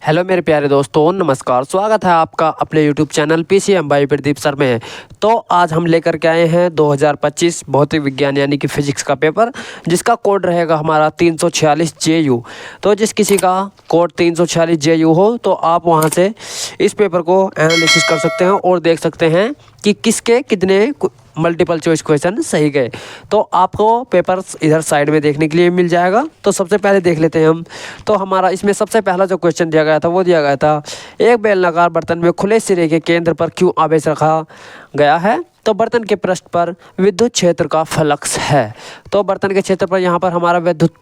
Hello मेरे प्यारे दोस्तों, नमस्कार। स्वागत है आपका अपने YouTube channel PCM by Pradeep sir में। तो आज हम लेकर के आए हैं 2025 भौतिक विज्ञान यानी कि फिजिक्स का पेपर, जिसका कोड रहेगा हमारा 346 JU। तो जिस किसी का कोड 346 JU हो तो आप वहां से इस पेपर को एनालिसिस कर सकते हैं और देख सकते हैं कि किसके कितने मल्टीपल चॉइस क्वेश्चन सही गए। तो आपको पेपर इधर साइड में देखने के लिए मिल जाएगा। तो सबसे पहले देख लेते हैं हम। तो हमारा इसमें सबसे पहला जो क्वेश्चन दिया गया था वो दिया गया था, एक बेलनाकार बर्तन में खुले सिरे के केंद्र पर क्यों आवेश रखा गया है? तो बर्तन के पृष्ठ पर विद्युत क्षेत्र का फ्लक्स है। तो बर्तन के क्षेत्र पर यहाँ पर हमारा विद्युत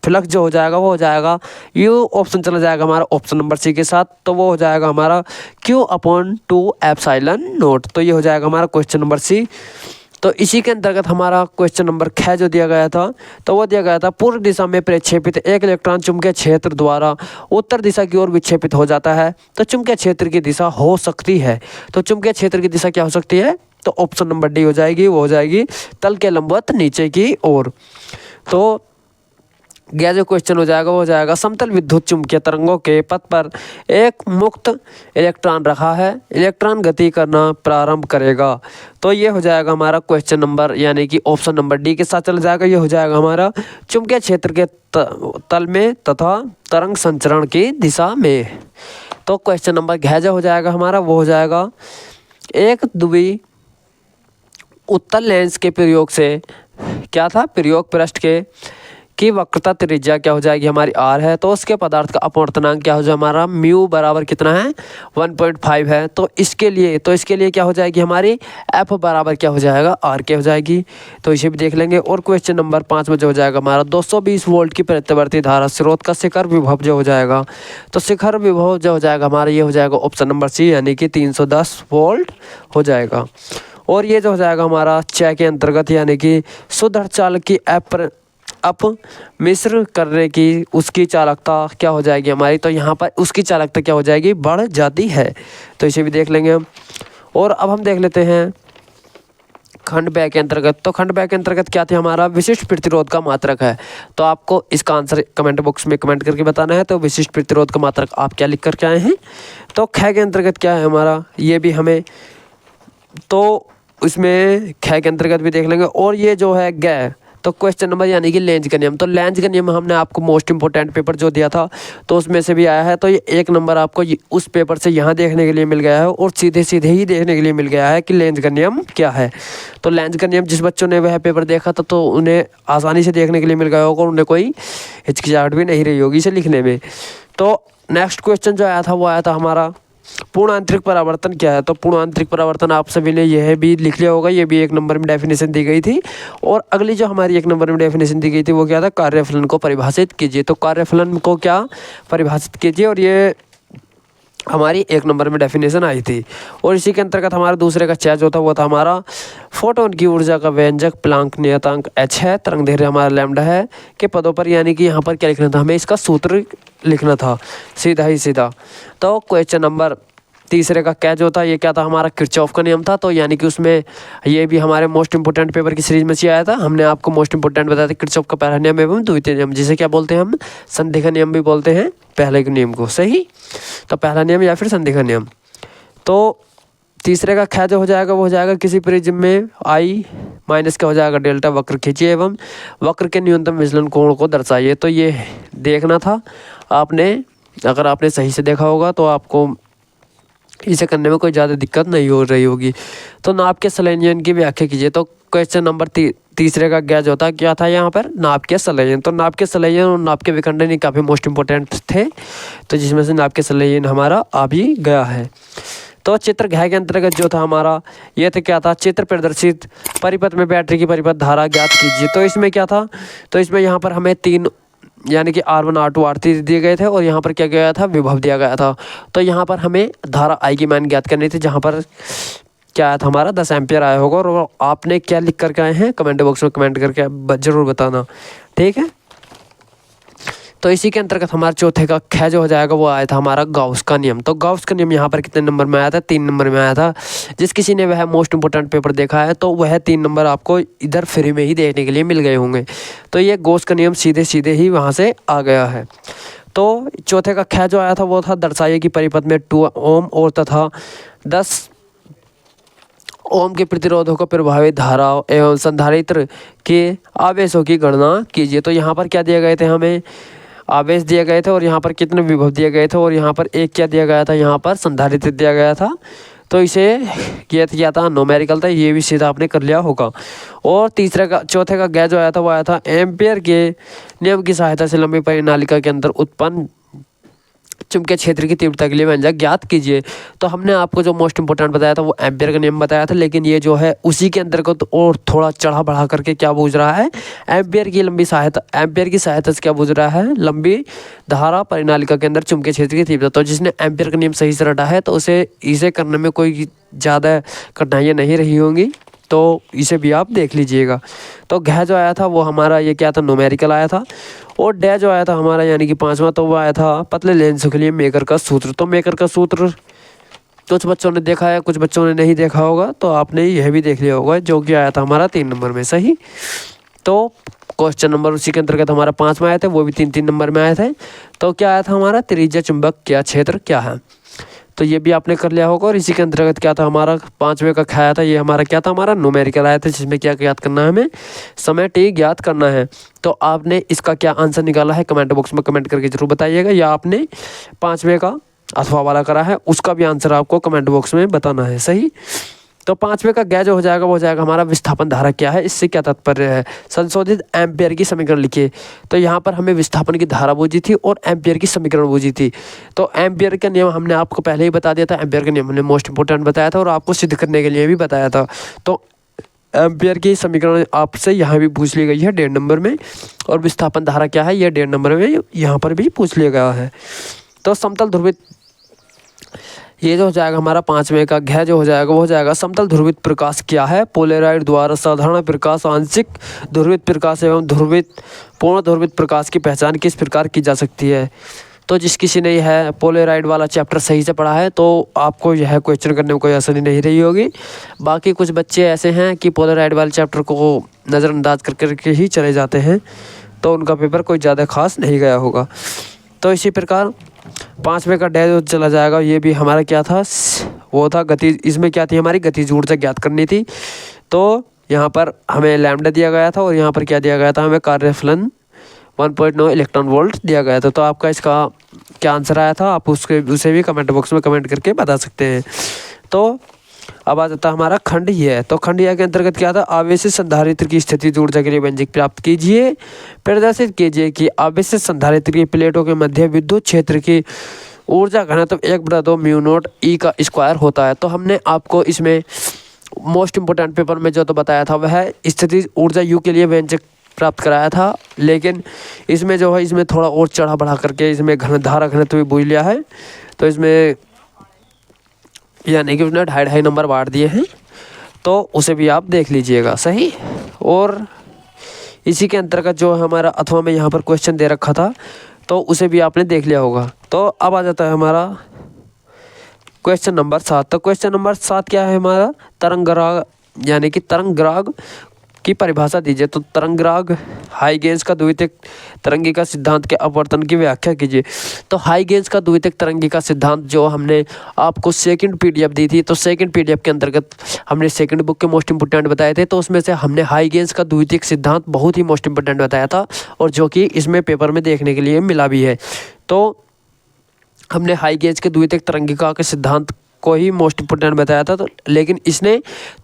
फ्लक्स जो हो जाएगा वो हो जाएगा, यू ऑप्शन चला जाएगा हमारा ऑप्शन नंबर सी के साथ। तो वो हो जाएगा हमारा Q/2ε0। तो ये हो जाएगा हमारा क्वेश्चन नंबर सी। तो इसी के अंतर्गत हमारा क्वेश्चन नंबर ख जो दिया गया था, तो वो दिया गया था, पूर्व दिशा में प्रक्षेपित एक इलेक्ट्रॉन चुंबकीय क्षेत्र द्वारा उत्तर दिशा की ओर विक्षेपित हो जाता है। तो चुंबकीय क्षेत्र की दिशा हो सकती है। तो चुंबकीय क्षेत्र की दिशा क्या हो सकती है? तो ऑप्शन नंबर डी हो जाएगी, वो हो जाएगी तल के लंबवत नीचे की ओर। तो यह जो क्वेश्चन हो जाएगा वो हो जाएगा, समतल विद्युत चुंबकीय तरंगों के पथ पर एक मुक्त इलेक्ट्रॉन रखा है, इलेक्ट्रॉन गति करना प्रारंभ करेगा। तो ये हो जाएगा हमारा क्वेश्चन नंबर यानी कि ऑप्शन नंबर डी के साथ चला जाएगा। ये हो जाएगा हमारा चुंबकीय क्षेत्र के तल में तथा तरंग संचरण की दिशा में। तो क्वेश्चन नंबर घ जो हो जाएगा हमारा वो हो जाएगा, एक द्विवीय उत्तल लेंस के प्रयोग से क्या था, प्रयोग पृष्ठ के की वक्रता त्रिज्या क्या हो जाएगी हमारी r है। तो उसके पदार्थ का अपवर्तनांक क्या हो जाएगा हमारा, म्यू बराबर कितना है, 1.5 है। तो इसके लिए क्या हो जाएगी हमारी f बराबर क्या हो जाएगा, r के हो जाएगी। तो इसे भी देख लेंगे। और क्वेश्चन नंबर 5 में जो हो जाएगा हमारा, 220 वोल्ट की प्रत्यावर्ती धारा स्रोत का शिखर विभव जो हो जाएगा, तो शिखर विभव जो हो जाएगा हमारा, ये हो जाएगा ऑप्शन नंबर सी यानी कि 310 वोल्ट हो जाएगा। और ये जो हो जाएगा हमारा च के अंतर्गत यानी कि शुद्ध अर्धचालक की अप मिश्र करने की उसकी चालकता क्या हो जाएगी हमारी, तो यहाँ पर उसकी चालकता क्या हो जाएगी, बढ़ जाती है। तो इसे भी देख लेंगे हम। और अब हम देख लेते हैं खंड ब के अंतर्गत। तो खंड ब के अंतर्गत क्या थे हमारा, विशिष्ट प्रतिरोध का मात्रक है। तो आपको इसका आंसर कमेंट बॉक्स में कमेंट करके बताना है। तो विशिष्ट प्रतिरोध का मात्रक आप क्या लिख करके आए हैं? तो ख के अंतर्गत क्या है हमारा, ये भी हमें तो इसमें ख के अंतर्गत भी देख लेंगे। और ये जो है ग, तो क्वेश्चन नंबर यानी कि लेंज का नियम। तो लेंज का नियम हमने आपको मोस्ट इंपोर्टेंट पेपर जो दिया था तो उसमें से भी आया है। तो ये 1 नंबर आपको उस पेपर से यहाँ देखने के लिए मिल गया है और सीधे सीधे ही देखने के लिए मिल गया है कि लेंज का नियम क्या है। तो लेंज का नियम जिस बच्चों ने वह पेपर देखा था तो उन्हें आसानी से देखने के लिए मिल गया होगा और उन्हें कोई हिचकिचाहट भी नहीं रही होगी इसे लिखने में। तो नेक्स्ट क्वेश्चन जो आया था वो आया था हमारा, पूर्ण आंतरिक परावर्तन क्या है? तो पूर्ण आंतरिक परावर्तन आप सभी ने यह भी लिख लिया होगा, ये भी 1 नंबर में डेफिनेशन दी गई थी। और अगली जो हमारी 1 नंबर में डेफिनेशन दी गई थी वो क्या था, कार्यफलन को परिभाषित कीजिए। तो कार्यफलन को क्या परिभाषित कीजिए, और ये हमारी 1 नंबर में डेफिनेशन आई थी। और इसी के अंतर्गत हमारा दूसरे का चय जो था वो था हमारा, फोटोन की ऊर्जा का व्यंजक प्लांक नियतांक h है, तरंग दैर्घ्य हमारा लैम्डा है के पदों पर, यानी कि यहाँ पर क्या लिखना था, हमें इसका सूत्र लिखना था सीधा ही सीधा। तो क्वेश्चन नंबर तीसरे का क्या जो था, ये क्या था हमारा, किरचॉफ का नियम था। तो यानी कि उसमें ये भी हमारे मोस्ट इंपोर्टेंट पेपर की सीरीज में से आया था। हमने आपको मोस्ट इंपोर्टेंट बताया था किरचॉफ का पहला नियम एवं द्वितीय नियम, जिसे क्या बोलते हैं हम, संधि का नियम भी बोलते हैं पहले के नियम को। सही, तो पहला नियम या फिर संधि का नियम। तो तीसरे का ख्या जो हो जाएगा वो हो जाएगा, किसी प्रिज्म में I माइनस क्या हो जाएगा, डेल्टा वक्र खींचिए एवं वक्र के न्यूनतम विचलन कोण को दर्शाइए। तो ये देखना था आपने, अगर आपने सही से देखा होगा तो आपको इसे करने में कोई ज़्यादा दिक्कत नहीं हो रही होगी। तो नाप के संलयन की व्याख्या कीजिए। तो क्वेश्चन नंबर तीसरे का क्या जो था, क्या था यहाँ पर, नाप के संलयन। तो नाप के संलयन और नाप के विखंडन ये काफ़ी मोस्ट इंपॉर्टेंट थे, तो जिसमें से नाप के संलयन हमारा आ भी गया है। तो चित्र घ के अंतर्गत जो था हमारा, ये तो क्या था, चित्र प्रदर्शित परिपथ में बैटरी की परिपथ धारा ज्ञात कीजिए। तो इसमें क्या था, तो इसमें यहाँ पर हमें 3 यानी कि R1 R2 R3 दिए गए थे और यहाँ पर क्या गया था, विभव दिया गया था। तो यहाँ पर हमें धारा I की मान ज्ञात करनी थी, जहाँ पर क्या आया था हमारा 10 एम्पियर आया होगा। और आपने क्या लिख करके आए हैं कमेंट बॉक्स में कमेंट करके ज़रूर बताना, ठीक है। तो इसी के अंतर्गत हमारे चौथे का ख जो हो जाएगा वो आया था हमारा गाउस का नियम। तो गाउस का नियम यहाँ पर कितने नंबर में आया था, 3 नंबर में आया था। जिस किसी ने वह मोस्ट इंपोर्टेंट पेपर देखा है तो वह 3 नंबर आपको इधर फ्री में ही देखने के लिए मिल गए होंगे। तो ये गाउस का नियम सीधे सीधे ही वहाँ से आ गया है। तो चौथे का ख जो आया था वो था दर्शाइए कि परिपथ में 2 ओम और तथा 10 ओम के प्रतिरोधों को प्रभावित धारा एवं संधारित्र के आवेशों की गणना कीजिए। तो यहाँ पर क्या दिए गए थे, हमें आवेश दिए गए थे और यहाँ पर कितने विभव दिए गए थे और यहाँ पर एक क्या दिया गया था, यहाँ पर संधारित्र दिया गया था। तो इसे किया था न्यूमेरिकल था, ये भी सीधा आपने कर लिया होगा। और चौथे का ग जो आया था वो आया था एम्पियर के नियम की सहायता से लंबी परिनालिका के अंदर उत्पन्न चुंबकीय क्षेत्र की तीव्रता के लिए व्यंजक ज्ञात कीजिए। तो हमने आपको जो मोस्ट इंपोर्टेंट बताया था वो एम्पियर का नियम बताया था, लेकिन ये जो है उसी के अंतर्गत और थोड़ा चढ़ा बढ़ा करके क्या पूछ रहा है, एम्पियर की सहायता से क्या पूछ रहा है, लंबी धारा परिनालिका के अंदर चुंबकीय क्षेत्र की तीव्रता। तो जिसने एम्पियर का नियम सही से रटा है तो इसे करने में कोई ज़्यादा कठिनाइयाँ नहीं रही होंगी, तो इसे भी आप देख लीजिएगा। तो घ जो आया था वो हमारा ये क्या था, न्यूमेरिकल आया था। और डे जो आया था हमारा यानी कि 5वां, तो वो आया था पतले लेंसों के लिए मेकर का सूत्र। तो मेकर का सूत्र कुछ बच्चों ने देखा है, कुछ बच्चों ने नहीं देखा होगा, तो आपने यह भी देख लिया होगा, जो कि आया था हमारा 3 नंबर में सही। तो क्वेश्चन नंबर उसी के अंतर्गत हमारा 5 में आए थे, वो भी 3-3 नंबर में आए थे। तो क्या आया था हमारा, त्रिज्या चुंबक क्या क्षेत्र क्या है, तो ये भी आपने कर लिया होगा। और इसी के अंतर्गत क्या था हमारा 5वें का खाया था, ये हमारा क्या था, हमारा न्यूमेरिकल आया था, जिसमें क्या ज्ञात करना है, हमें समय टी ज्ञात करना है। तो आपने इसका क्या आंसर निकाला है कमेंट बॉक्स में कमेंट करके जरूर बताइएगा, या आपने 5वें का अथवा वाला करा है उसका भी आंसर आपको कमेंट बॉक्स में बताना है सही। तो 5वें का गै जो हो जाएगा वो हो जाएगा हमारा विस्थापन धारा क्या है, इससे क्या तात्पर्य है, संशोधित एम्पियर की समीकरण लिखिए। तो यहाँ पर हमें विस्थापन की धारा बूझी थी और एम्पियर की समीकरण बूझी थी। तो एम्पियर का नियम हमने आपको पहले ही बता दिया था, एम्पियर का नियम हमने मोस्ट इंपोर्टेंट बताया था और आपको सिद्ध करने के लिए भी बताया था। तो एम्पियर की समीकरण आपसे यहाँ भी पूछ ली गई है 1.5 नंबर में, और विस्थापन धारा क्या है ये 1.5 नंबर में यहाँ पर भी पूछ लिया गया है। तो समतल ध्रुवित, ये जो हो जाएगा हमारा 5वें का घ जो हो जाएगा वो हो जाएगा समतल ध्रुवित प्रकाश क्या है, पोलराइड द्वारा साधारण प्रकाश, आंशिक ध्रुवित प्रकाश एवं पूर्ण ध्रुवित प्रकाश की पहचान किस प्रकार की जा सकती है। तो जिस किसी ने यह पोलराइड वाला चैप्टर सही से पढ़ा है तो आपको यह क्वेश्चन करने में कोई आसानी नहीं रही होगी। बाकी कुछ बच्चे ऐसे हैं कि पोलराइड वाले चैप्टर को नज़रअंदाज करके ही चले जाते हैं, तो उनका पेपर कोई ज़्यादा खास नहीं गया होगा। तो इसी प्रकार 5वें का डे चला जाएगा, ये भी हमारा क्या था, वो था गति, इसमें क्या थी हमारी गतिज ऊर्जा ज्ञात करनी थी। तो यहाँ पर हमें लैम्डा दिया गया था और यहाँ पर क्या दिया गया था, हमें कार्यफलन 1.9 इलेक्ट्रॉन वोल्ट दिया गया था। तो आपका इसका क्या आंसर आया था आप उसे भी कमेंट बॉक्स में कमेंट करके बता सकते हैं। तो अब आ जाता है हमारा खंड ये, तो खंड ये के अंतर्गत क्या था, आवेशित संधारित्र की स्थितिज ऊर्जा के लिए व्यंजक प्राप्त कीजिए, प्रदर्शित कीजिए कि आवेशित संधारित्र की प्लेटों के मध्य विद्युत क्षेत्र की ऊर्जा घनत्व 1/2 μ0 E का स्क्वायर होता है। तो हमने आपको इसमें मोस्ट इंपोर्टेंट पेपर में जो तो बताया था वह स्थितिज ऊर्जा U के लिए व्यंजक प्राप्त कराया था, लेकिन इसमें जो है इसमें थोड़ा और चढ़ा बढ़ा करके इसमें धारा घनत्व भी बूझ लिया है। तो इसमें यानी कि उसने 2.5 नंबर बांट दिए हैं, तो उसे भी आप देख लीजिएगा सही। और इसी के अंतर्गत जो हमारा अथवा में यहाँ पर क्वेश्चन दे रखा था तो उसे भी आपने देख लिया होगा। तो अब आ जाता है हमारा क्वेश्चन नंबर 7। तो क्वेश्चन नंबर 7 क्या है हमारा, तरंगराग यानी कि तरंगराग की परिभाषा दीजिए। तो तरंगराग हाइगेंस का द्वितीयक तरंगिका सिद्धांत के अपवर्तन की व्याख्या कीजिए। तो हाइगेंस का द्वितीयक तरंगिका सिद्धांत जो हमने आपको सेकंड पीडीएफ दी थी, तो सेकंड पीडीएफ के अंतर्गत हमने सेकंड बुक के मोस्ट इंपोर्टेंट बताए थे, तो उसमें से हमने हाइगेंस का द्वितीयक सिद्धांत बहुत ही मोस्ट इंपोर्टेंट बताया था और जो कि इसमें पेपर में देखने के लिए मिला भी है। तो हमने हाइगेंस के द्वितीयक तरंगिका के सिद्धांत को ही मोस्ट इंपोर्टेंट बताया था, तो लेकिन इसने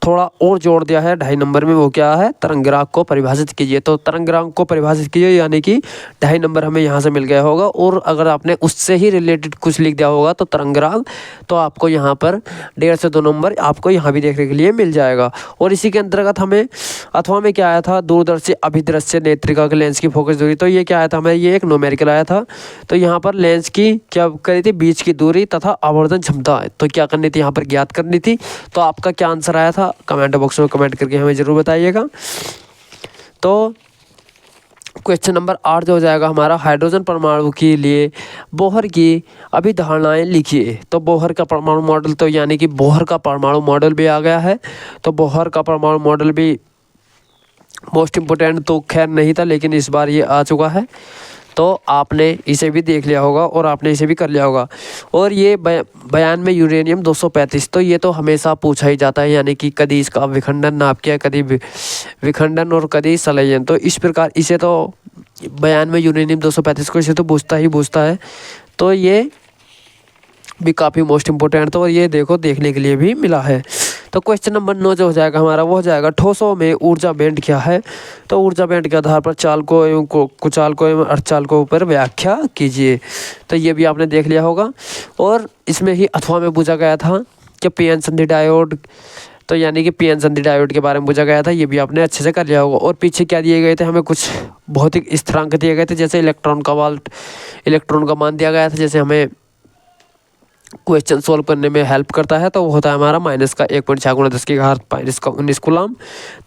थोड़ा और जोड़ दिया है 2.5 नंबर में, वो क्या है, तरंगराग को परिभाषित कीजिए। तो तरंगराग को परिभाषित कीजिए यानी कि 2.5 नंबर हमें यहाँ से मिल गया होगा। और अगर आपने उससे ही रिलेटेड कुछ लिख दिया होगा तो तरंगराग, तो आपको यहाँ पर 1.5 से 2 नंबर आपको यहाँ भी देखने के लिए मिल जाएगा। और इसी के अंतर्गत हमें अथवा में क्या आया था, दूरदर्शी अभिदृश्य नेत्रिका के लेंस की फोकस दूरी। तो ये क्या आया था हमें, ये एक न्यूमेरिकल आया था। तो यहाँ पर लेंस की क्या करी थी, बीच की दूरी तथा आवर्धन क्षमता, तो क्या करनी थी, यहाँ पर ज्ञात करनी थी। तो आपका क्या आंसर आया था कमेंट बॉक्स में कमेंट करके हमें जरूर बताइएगा। तो क्वेश्चन नंबर 8 जो हो जाएगा हमारा, हाइड्रोजन परमाणु के लिए बोहर की अभिधारणाएं लिखिए। तो बोहर का परमाणु मॉडल, तो यानी कि बोहर का परमाणु मॉडल भी आ गया है। तो बोहर का परमाणु मॉडल भी मोस्ट इंपोर्टेंट तो खैर नहीं था, लेकिन इस बार ये आ चुका है। तो आपने इसे भी देख लिया होगा और आपने इसे भी कर लिया होगा। और ये बयान में यूरेनियम 235, तो ये तो हमेशा पूछा ही जाता है, यानी कि कभी इसका विखंडन नाप किया, कभी विखंडन और कभी संलयन। तो इस प्रकार इसे तो बयान में यूरेनियम 235 को इसे तो पूछता है। तो ये भी काफ़ी मोस्ट इंपॉर्टेंट, तो ये देखो देखने के लिए भी मिला है। तो क्वेश्चन नंबर 9 जो हो जाएगा हमारा, वो हो जाएगा ठोसों में ऊर्जा बैंड क्या है। तो ऊर्जा बैंड के आधार पर चालकों एवं कुचालकों एवं अर्धचालकों पर व्याख्या कीजिए। तो ये भी आपने देख लिया होगा। और इसमें ही अथवा में पूछा गया था कि पीएन संधि डायोड, तो यानी कि पीएन संधि डायोड के बारे में पूछा गया था, ये भी आपने अच्छे से कर लिया होगा। और पीछे क्या दिए गए थे, हमें कुछ भौतिक स्थिरांक दिए गए थे, जैसे इलेक्ट्रॉन का मान दिया गया था, जैसे हमें क्वेश्चन सोल्व करने में हेल्प करता है, तो वो होता है हमारा माइनस का 1.6 × 10⁻⁻⁻19 कूलम।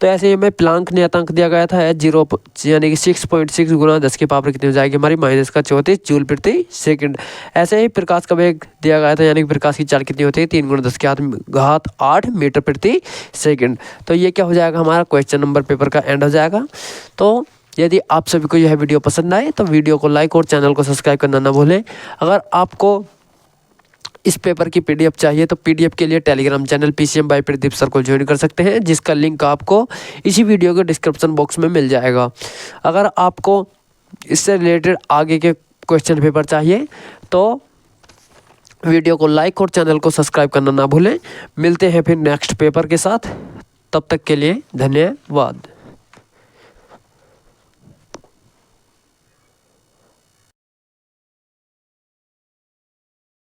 तो ऐसे ही हमें प्लांक नियतांक दिया गया था 0 यानी कि 6.6 × 10⁻³ कितनी हो जाएगी हमारी -34 जूल प्रति सेकंड। ऐसे ही प्रकाश का वेग दिया गया था, यानी कि प्रकाश की चाल कितनी होती है 3 × 10⁸ मीटर प्रति सेकंड। तो ये क्या हो जाएगा हमारा क्वेश्चन नंबर पेपर का एंड हो जाएगा। तो यदि आप सभी को यह वीडियो पसंद आए तो वीडियो को लाइक और चैनल को सब्सक्राइब करना ना भूलें। अगर आपको इस पेपर की पीडीएफ चाहिए तो पीडीएफ के लिए Telegram channel PCM by Pradeep sir को ज्वाइन कर सकते हैं, जिसका लिंक आपको इसी वीडियो के डिस्क्रिप्शन बॉक्स में मिल जाएगा। अगर आपको इससे रिलेटेड आगे के क्वेश्चन पेपर चाहिए तो वीडियो को लाइक और चैनल को सब्सक्राइब करना ना भूलें। मिलते हैं फिर नेक्स्ट पेपर के साथ, तब तक के लिए धन्यवाद।